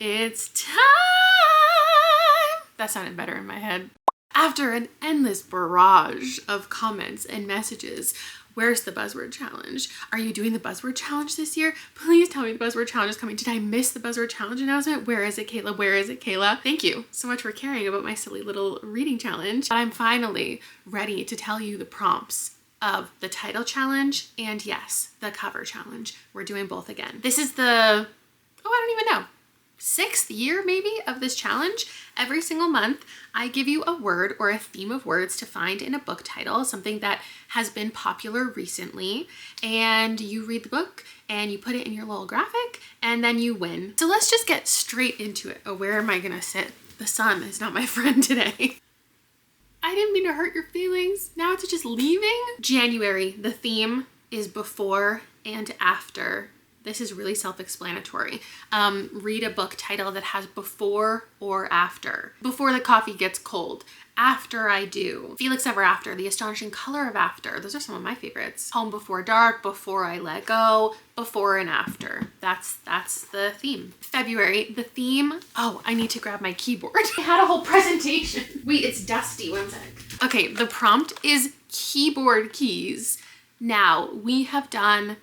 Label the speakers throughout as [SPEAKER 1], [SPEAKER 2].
[SPEAKER 1] It's time! That sounded better in my head. After an endless barrage of comments and messages, where's the Buzzword Challenge? Are you doing the Buzzword Challenge this year? Please tell me the Buzzword Challenge is coming. Did I miss the Buzzword Challenge announcement? Where is it, Kayla? Where is it, Kayla? Thank you so much for caring about my silly little reading challenge. I'm finally ready to tell you the prompts of the title challenge and yes, the cover challenge. We're doing both again. This is I don't even know, 6th year maybe of this challenge. Every single month, I give you a word or a theme of words to find in a book title, something that has been popular recently, and you read the book and you put it in your little graphic and then you win. So let's just get straight into it. Oh, where am I gonna sit? The sun is not my friend today. I didn't mean to hurt your feelings. Now it's just leaving. January, the theme is before and after. This is really self-explanatory. Read a book title that has before or after. Before the coffee gets cold. After I do. Felix Ever After. The Astonishing Color of After. Those are some of my favorites. Home Before Dark. Before I Let Go. Before and After. That's the theme. February, the theme. Oh, I need to grab my keyboard. I had a whole presentation. Wait, it's dusty. One sec. Okay, the prompt is keyboard keys. Now, we have done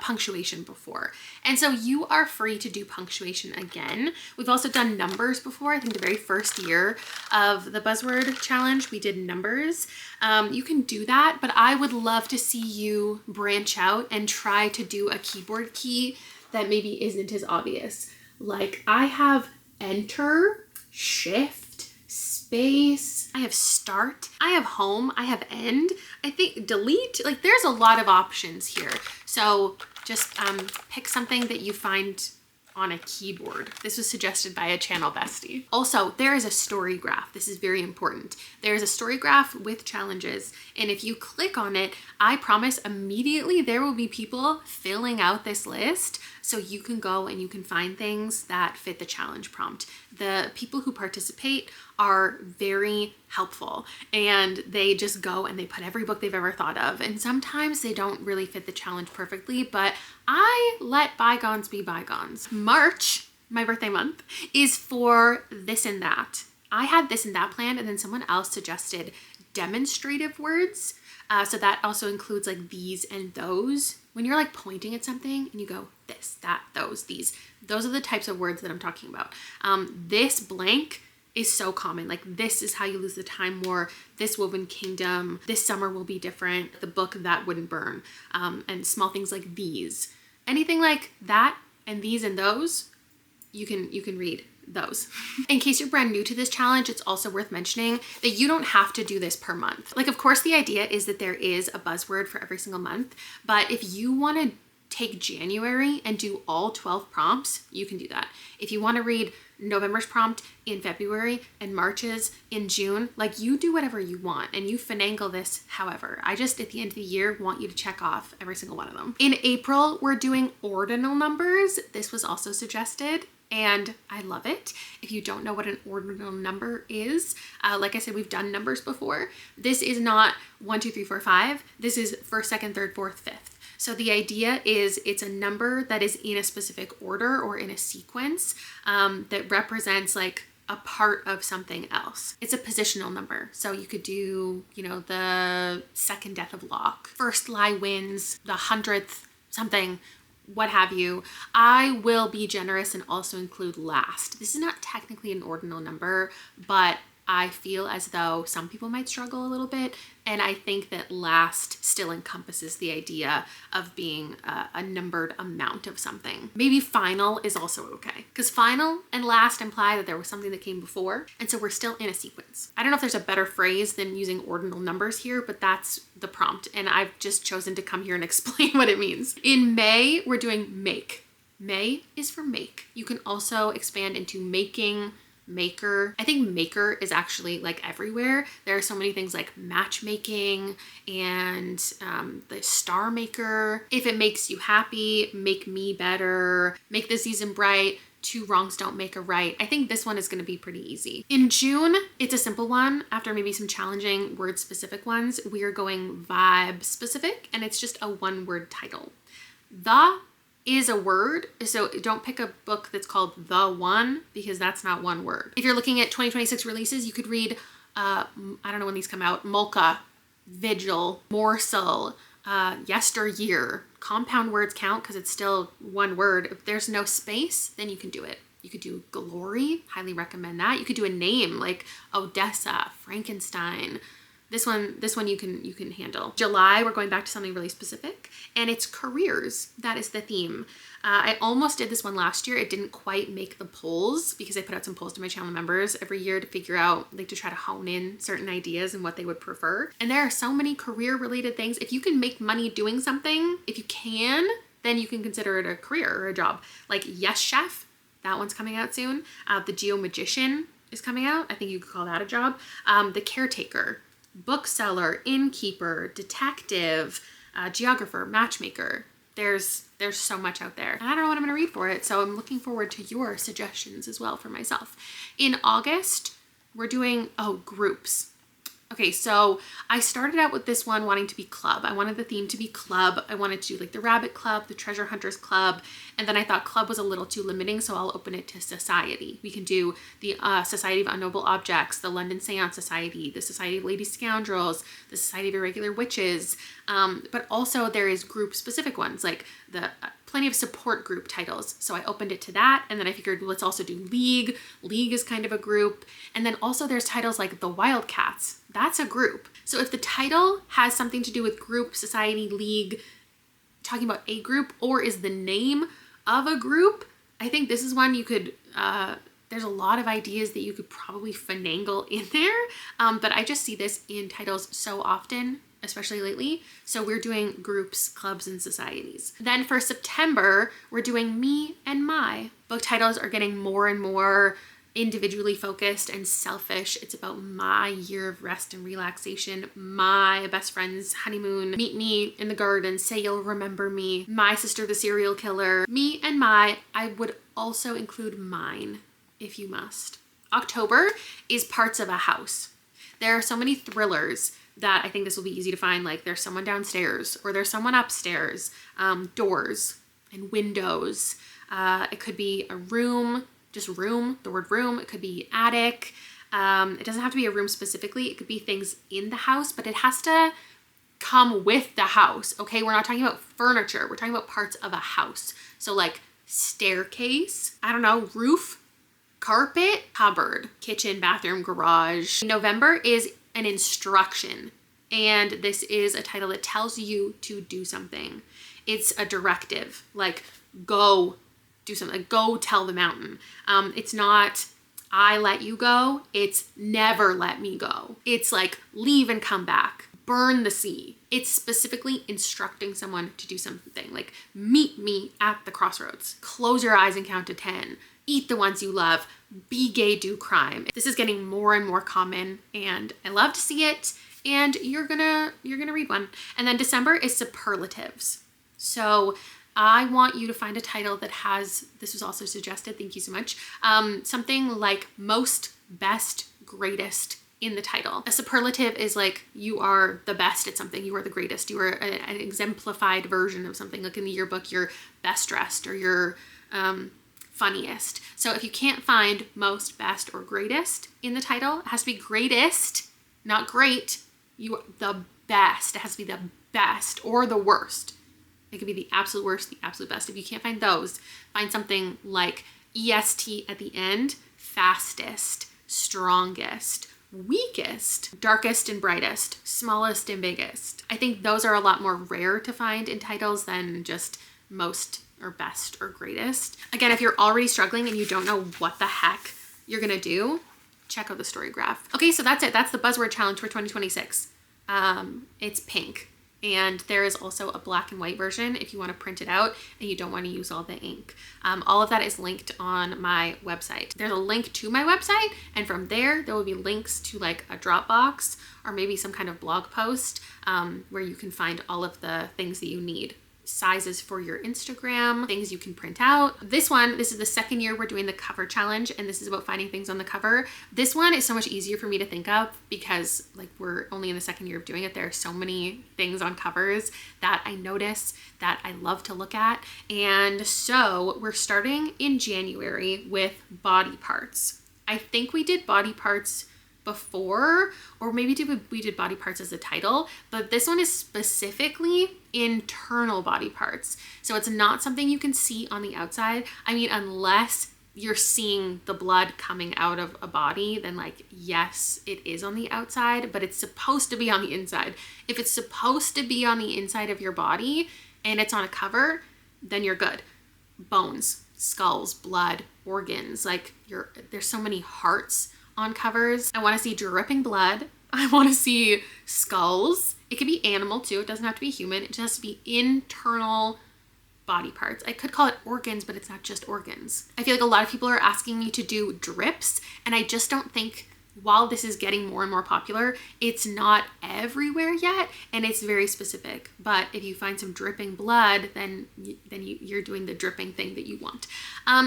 [SPEAKER 1] punctuation before. And so you are free to do punctuation again. We've also done numbers before. I think the very first year of the Buzzword Challenge, we did numbers. You can do that, but I would love to see you branch out and try to do a keyboard key that maybe isn't as obvious. Like I have enter, shift, space, I have start, I have home, I have end, I think delete, like there's a lot of options here. So just pick something that you find on a keyboard. This was suggested by a channel bestie. Also, there is a story graph. This is very important. There is a story graph with challenges. And if you click on it, I promise immediately there will be people filling out this list. So you can go and you can find things that fit the challenge prompt. The people who participate are very helpful and they just go and they put every book they've ever thought of. And sometimes they don't really fit the challenge perfectly, but I let bygones be bygones. March, my birthday month, is for this and that. I had this and that planned and then someone else suggested demonstrative words. So that also includes like these and those. When you're like pointing at something and you go this, that, those, these, those are the types of words that I'm talking about. This blank is so common. Like this is how you lose the time war. This woven kingdom. This summer will be different. The book that wouldn't burn. And small things like these. Anything like that and these and those, you can read those. In case you're brand new to this challenge, it's also worth mentioning that you don't have to do this per month. Like, of course, the idea is that there is a buzzword for every single month, but if you want to take January and do all 12 prompts, you can do that. If you want to read November's prompt in February and March's in June, like you do whatever you want and you finagle this however. I just, at the end of the year, want you to check off every single one of them. In April, we're doing ordinal numbers. This was also suggested. And I love it. If you don't know what an ordinal number is, like I said, we've done numbers before. This is not 1, 2, 3, 4, 5. This is first, second, third, fourth, fifth. So the idea is it's a number that is in a specific order or in a sequence that represents like a part of something else. It's a positional number. So you could do, the second death of Locke, first lie wins, the 100th something, what have you. I will be generous and also include last. This is not technically an ordinal number, but I feel as though some people might struggle a little bit. And I think that last still encompasses the idea of being a numbered amount of something. Maybe final is also okay, because final and last imply that there was something that came before. And so we're still in a sequence. I don't know if there's a better phrase than using ordinal numbers here, but that's the prompt. And I've just chosen to come here and explain what it means. In May, we're doing make. May is for make. You can also expand into making, maker. I think maker is actually like everywhere. There are so many things like matchmaking and the star maker. If it makes you happy, make me better, make the season bright, 2 wrongs don't make a right. I think this one is going to be pretty easy. In June, it's a simple one. After maybe some challenging word specific ones, we are going vibe specific and it's just a 1-word title. The is a word. So don't pick a book that's called The One, because that's not one word. If you're looking at 2026 releases, you could read, I don't know when these come out, Molka, Vigil, Morsel, Yesteryear. Compound words count because it's still one word. If there's no space, then you can do it. You could do Glory, highly recommend that. You could do a name like Odessa, Frankenstein. This one you can handle. July, we're going back to something really specific, and it's careers. That is the theme. I almost did this one last year. It didn't quite make the polls because I put out some polls to my channel members every year to figure out, like, to try to hone in certain ideas and what they would prefer. And there are so many career related things. If you can make money doing something, if you can, then you can consider it a career or a job. Like Yes Chef, that one's coming out soon. The Geomagician is coming out. I think you could call that a job. The Caretaker, bookseller, innkeeper, detective, geographer, matchmaker. There's so much out there. And I don't know what I'm going to read for it, so I'm looking forward to your suggestions as well for myself. In August, we're doing, groups. Okay, so I started out with this one wanting to be club. I wanted the theme to be club. I wanted to do like the Rabbit Club, the Treasure Hunters Club, and then I thought club was a little too limiting, so I'll open it to society. We can do the Society of Unknowable Objects, the London Seance Society, the Society of Lady Scoundrels, the Society of Irregular Witches, but also there is group specific ones, like the plenty of support group titles. So I opened it to that, and then I figured, let's also do League. League is kind of a group. And then also there's titles like The Wildcats. That's a group. So if the title has something to do with group, society, league, talking about a group, or is the name of a group, I think this is one you could, there's a lot of ideas that you could probably finagle in there. But I just see this in titles so often, especially lately. So we're doing groups, clubs, and societies. Then for September, we're doing Me and My. Book titles are getting more and more individually focused and selfish. It's about my year of rest and relaxation, my best friend's honeymoon, meet me in the garden, say you'll remember me, my sister the serial killer. Me and My. I would also include mine if you must. October is parts of a house. There are so many thrillers that I think this will be easy to find, like there's someone downstairs or there's someone upstairs, doors and windows. It could be a room, just room, the word room. It could be attic. It doesn't have to be a room specifically. It could be things in the house, but it has to come with the house, okay? We're not talking about furniture. We're talking about parts of a house. So like staircase, I don't know, roof, carpet, cupboard, kitchen, bathroom, garage. November is an instruction, and this is a title that tells you to do something. It's a directive, like go do something, like, go tell the mountain. It's not I let you go, it's never let me go. It's like leave and come back, burn the sea. It's specifically instructing someone to do something, like meet me at the crossroads, close your eyes and count to 10, eat the ones you love, be gay, do crime. This is getting more and more common, and I love to see it, and you're gonna read one. And then December is superlatives. So I want you to find a title that has, this was also suggested, thank you so much, something like most, best, greatest in the title. A superlative is like you are the best at something, you are the greatest, you are an exemplified version of something. Like in the yearbook, you're best dressed or you're funniest. So if you can't find most, best, or greatest in the title, it has to be greatest, not great. You are the best. It has to be the best or the worst. It could be the absolute worst, the absolute best. If you can't find those, find something like EST at the end, fastest, strongest, weakest, darkest and brightest, smallest and biggest. I think those are a lot more rare to find in titles than just most or best or greatest. Again, if you're already struggling and you don't know what the heck you're gonna do, check out the story graph. Okay, so that's it. That's the Buzzword challenge for 2026. It's pink. And there is also a black and white version if you want to print it out and you don't want to use all the ink. All of that is linked on my website. There's a link to my website, and from there will be links to like a Dropbox or maybe some kind of blog post where you can find all of the things that you need sizes for your Instagram, things you can print out. This is the second year we're doing the cover challenge, and this is about finding things on the cover. This one is so much easier for me to think of because like we're only in the second year of doing it. There are so many things on covers that I notice that I love to look at. And so we're starting in January with body parts. I think we did body parts before, or maybe we did body parts as a title, but this one is specifically internal body parts. So it's not something you can see on the outside. I mean, unless you're seeing the blood coming out of a body, then like, yes, it is on the outside, but it's supposed to be on the inside. If it's supposed to be on the inside of your body and it's on a cover, then you're good. Bones, skulls, blood, organs, like there's so many hearts on covers. I want to see dripping blood. I want to see skulls. It could be animal too. It doesn't have to be human. It just has to be internal body parts. I could call it organs, but it's not just organs. I feel like a lot of people are asking me to do drips, and I just don't think, while this is getting more and more popular, it's not everywhere yet, and it's very specific. But if you find some dripping blood, then you're doing the dripping thing that you want.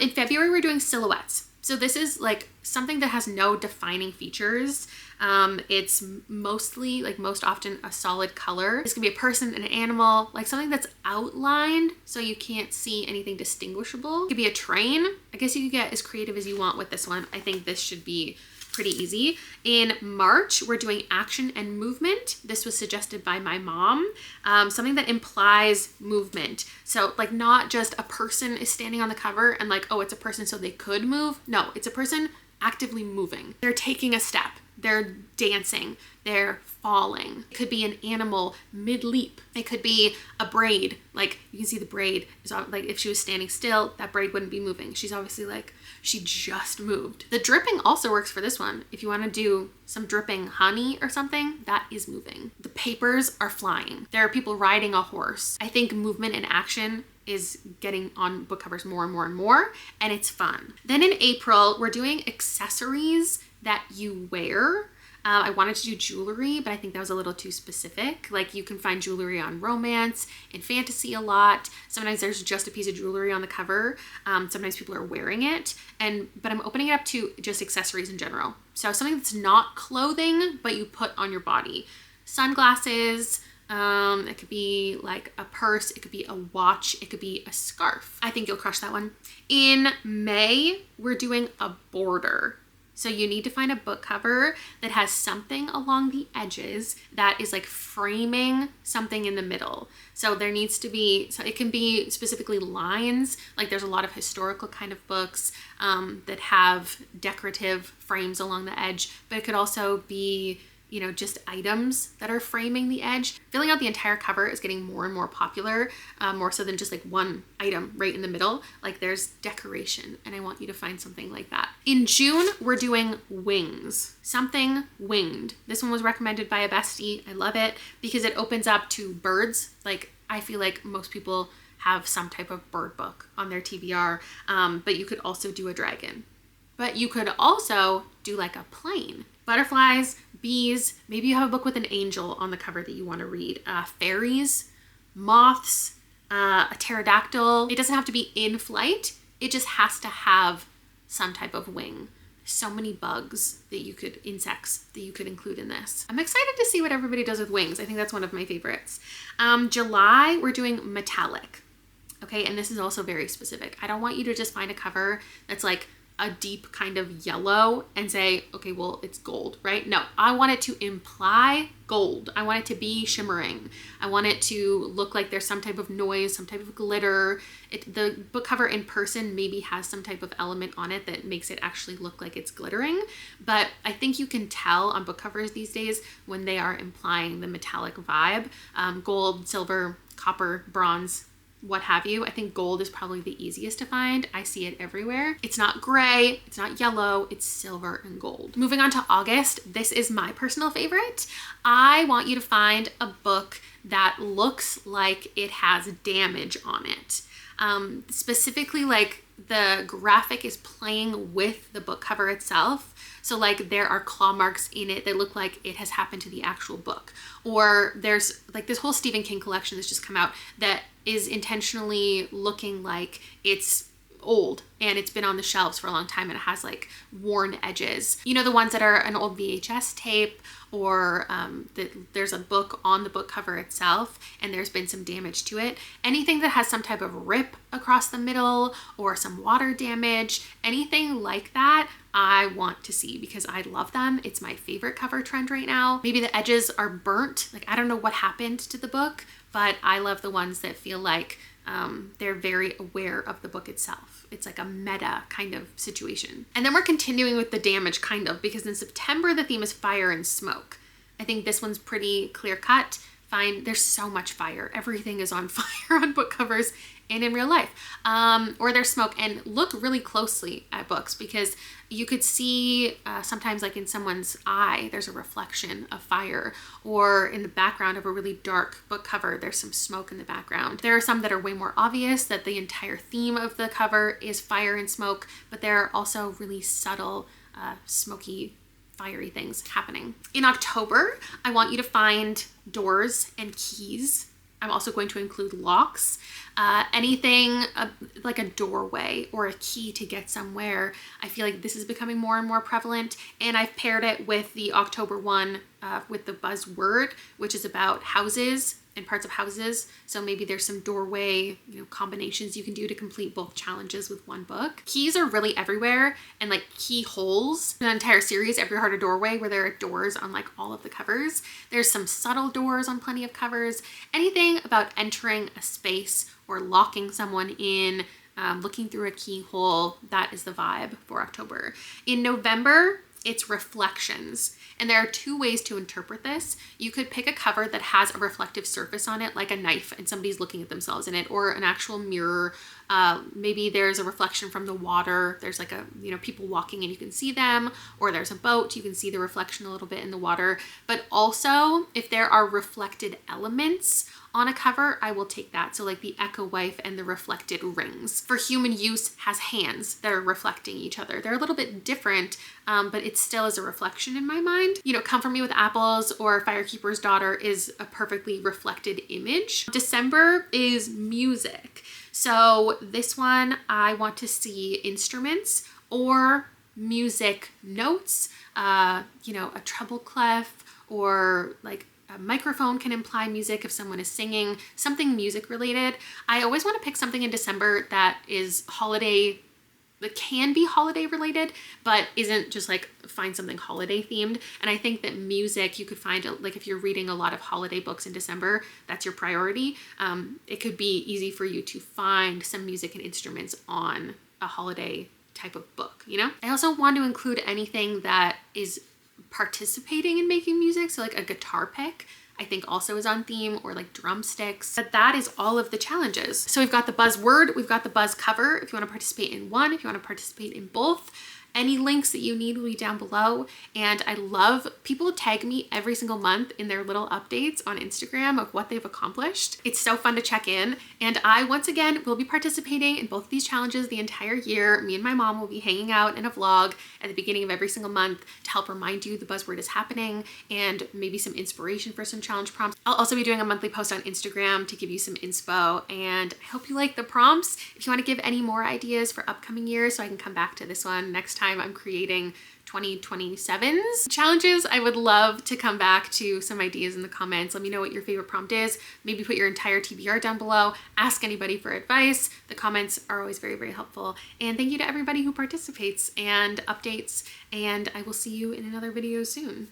[SPEAKER 1] In February, we're doing silhouettes. So this is like something that has no defining features. It's mostly, like most often, a solid color. This can be a person, an animal, like something that's outlined so you can't see anything distinguishable. It could be a train. I guess you could get as creative as you want with this one. I think this should be pretty easy. In March, we're doing action and movement. This was suggested by my mom. Something that implies movement. So like not just a person is standing on the cover and like, oh, it's a person so they could move. No, it's a person actively moving. They're taking a step. They're dancing. They're falling. It could be an animal mid-leap. It could be a braid. Like you can see the braid is like, if she was standing still, that braid wouldn't be moving. She's obviously like, she just moved. The dripping also works for this one. If you want to do some dripping honey or something, that is moving. The papers are flying. There are people riding a horse. I think movement and action is getting on book covers more and more and more, and it's fun. Then in April, we're doing accessories that you wear. I wanted to do jewelry, but I think that was a little too specific. Like you can find jewelry on romance and fantasy a lot. Sometimes there's just a piece of jewelry on the cover. Sometimes people are wearing it, but I'm opening it up to just accessories in general. So something that's not clothing, but you put on your body. Sunglasses, it could be like a purse, it could be a watch, it could be a scarf. I think you'll crush that one. In May, we're doing a border. So you need to find a book cover that has something along the edges that is like framing something in the middle. So there needs to be, so it can be specifically lines, like there's a lot of historical kind of books that have decorative frames along the edge, but it could also be, you know, just items that are framing the edge. Filling out the entire cover is getting more and more popular, more so than just like one item right in the middle. Like there's decoration, and I want you to find something like that. In June, we're doing wings. Something winged. This one was recommended by a bestie. I love it because it opens up to birds. Like I feel like most people have some type of bird book on their TBR, but you could also do a dragon. But you could also do like a plane. Butterflies, bees, maybe you have a book with an angel on the cover that you want to read. Fairies, moths, a pterodactyl. It doesn't have to be in flight. It just has to have some type of wing. So many bugs that you could, insects that you could include in this. I'm excited to see what everybody does with wings. I think that's one of my favorites. July, we're doing metallic. Okay, and this is also very specific. I don't want you to just find a cover that's like a deep kind of yellow and say, okay, well, it's gold, right? No, I want it to imply gold. I want it to be shimmering. I want it to look like there's some type of noise, some type of glitter. The book cover in person maybe has some type of element on it that makes it actually look like it's glittering. But I think you can tell on book covers these days when they are implying the metallic vibe. Gold, silver, copper, bronze, what have you. I think gold is probably the easiest to find. I see it everywhere. It's not gray, it's not yellow, it's silver and gold. Moving on to August, this is my personal favorite. I want you to find a book that looks like it has damage on it. Specifically, like the graphic is playing with the book cover itself. So like there are claw marks in it that look like it has happened to the actual book. Or there's like this whole Stephen King collection that's just come out that is intentionally looking like it's old and it's been on the shelves for a long time and it has like worn edges. You know, the ones that are an old VHS tape, or there's a book on the book cover itself and there's been some damage to it. Anything that has some type of rip across the middle or some water damage, anything like that, I want to see because I love them. It's my favorite cover trend right now. Maybe the edges are burnt. Like, I don't know what happened to the book, but I love the ones that feel like they're very aware of the book itself. It's like a meta kind of situation. And then we're continuing with the damage kind of, because in September, the theme is fire and smoke. I think this one's pretty clear cut. Fine, there's so much fire. Everything is on fire on book covers and in real life. Or there's smoke. And look really closely at books, because you could see sometimes like in someone's eye, there's a reflection of fire, or in the background of a really dark book cover, there's some smoke in the background. There are some that are way more obvious that the entire theme of the cover is fire and smoke, but there are also really subtle smoky, fiery things happening. In October, I want you to find doors and keys. I'm also going to include locks, anything like a doorway or a key to get somewhere. I feel like this is becoming more and more prevalent, and I've paired it with the October one with the Buzzword, which is about houses and parts of houses. So maybe there's some doorway, combinations you can do to complete both challenges with one book. Keys are really everywhere, and like keyholes, an entire series, Every Heart a Doorway, where there are doors on like all of the covers. There's some subtle doors on plenty of covers. Anything about entering a space or locking someone in, looking through a keyhole, that is the vibe for October. In November, it's reflections. And there are two ways to interpret this. You could pick a cover that has a reflective surface on it, like a knife, and somebody's looking at themselves in it, or an actual mirror. Maybe there's a reflection from the water. There's like people walking and you can see them, or there's a boat, you can see the reflection a little bit in the water. But also, if there are reflected elements on a cover, I will take that. So like the Echo Wife and the reflected rings. For Human Use has hands that are reflecting each other. They're a little bit different, but it still is a reflection in my mind. Come For Me with Apples or Firekeeper's Daughter is a perfectly reflected image. December is music. So this one, I want to see instruments or music notes, a treble clef, or like a microphone can imply music if someone is singing, something music related. I always want to pick something in December that is holiday, that can be holiday related, but isn't just like find something holiday themed. And I think that music, you could find, like if you're reading a lot of holiday books in December, that's your priority. It could be easy for you to find some music and instruments on a holiday type of book, I also want to include anything that is participating in making music. So like a guitar pick, I think also is on theme, or like drumsticks. But that is all of the challenges. So we've got the Buzzword, we've got the Buzz cover. If you want to participate in one, if you want to participate in both, any links that you need will be down below. And I love people tag me every single month in their little updates on Instagram of what they've accomplished. It's so fun to check in. And I, once again, will be participating in both of these challenges the entire year. Me and my mom will be hanging out in a vlog at the beginning of every single month to help remind you the Buzzword is happening, and maybe some inspiration for some challenge prompts. I'll also be doing a monthly post on Instagram to give you some inspo, and I hope you like the prompts. If you want to give any more ideas for upcoming years so I can come back to this one next time I'm creating 2027's challenges, I would love to come back to some ideas in the comments. Let me know what your favorite prompt is. Maybe put your entire TBR down below. Ask anybody for advice. The comments are always very, very helpful. And thank you to everybody who participates and updates. And I will see you in another video soon.